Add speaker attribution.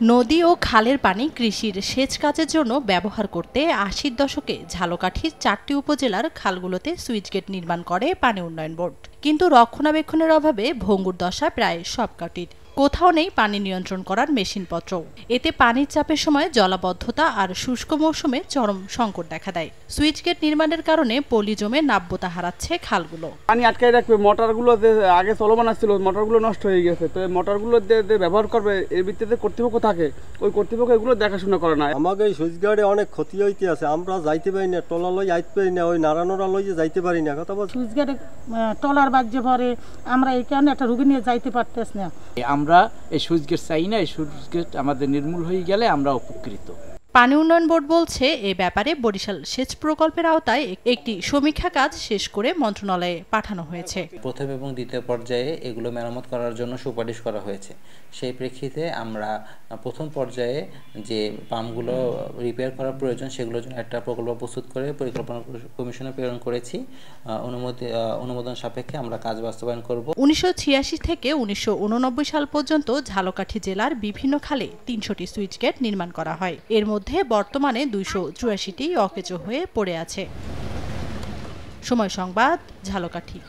Speaker 1: নদী ও খালের পানি কৃষির সেচ কাজের জন্য ব্যবহার করতে ৮০-র দশকে ঝালকাঠির ৪টি উপজেলার খালগুলোতে সুইচগেট নির্মাণ করে পানি উন্নয়ন বোর্ড। কিন্তু রক্ষণাবেক্ষণের অভাবে ভঙ্গুর দশা প্রায় সব কটির। কোথাও নেই পানি নিয়ন্ত্রণ করার মেশিনপত্র। এতে পানির চাপের সময় জলাবদ্ধতা আর শুষ্ক মৌসুমে চরম সংকট দেখা দেয়। সুইচগেট নির্মাণের কারণে পলি জমে নাব্যতা হারাচ্ছে খালগুলো।
Speaker 2: পানি আটকাই রাখবে, মোটরগুলো আগে চলমান ছিল, মোটরগুলো নষ্ট হয়ে গেছে। তো মোটরগুলো ব্যবহার করবে, এর ভিত্তিতে কর্তৃপক্ষ থাকে, ওই কর্তৃপক্ষ এগুলো দেখাশোনা করে না।
Speaker 3: আমাকে এই সুইচগেটে অনেক ক্ষতি হইতে আছে, আমরা যাইতে পারি না, টলা লই আইতে পারি না, ওই নাড়ানোড়া লই যাইতে পারি না। কথা বল
Speaker 4: সুইচগেটে টলার বাজ্যে ভরে, আমরা এই কারণে একটা রুগী নিয়ে যাইতে পারতেছি না।
Speaker 5: আমরা এই সুইচগেট চাই না, এই সুইচগেট আমাদের নির্মূল হয়ে গেলে আমরা উপকৃত।
Speaker 1: পানি উন্নয়ন বোর্ড বলছে, এ ব্যাপারে বরিশাল সেচ প্রকল্পের আওতায় একটি সমীক্ষা কাজ শেষ করে মন্ত্রণালয়ে পাঠানো হয়েছে।
Speaker 6: প্রথম এবং দ্বিতীয় পর্যায়ে এগুলো মেরামত করার জন্য সুপারিশ করা হয়েছে। সেই প্রেক্ষিতে আমরা প্রথম পর্যায়ে যে পাম্পগুলো রিপেয়ার করার প্রয়োজন সেগুলোর জন্য একটা প্রকল্প প্রস্তুত করে পরিকল্পনা কমিশনে প্রেরণ করেছি। অনুমোদন সাপেক্ষে আমরা কাজ বাস্তবায়ন করব।
Speaker 1: ১৯৮৬ থেকে ১৯৮৯ সাল পর্যন্ত ঝালকাঠি জেলার বিভিন্ন খালে ৩০০টি সুইচগেট নির্মাণ করা হয়। এর মধ্যে বর্তমানে ২৮৪টি অকেজো হয়ে পড়ে আছে। সময় সংবাদ, ঝালকাঠি।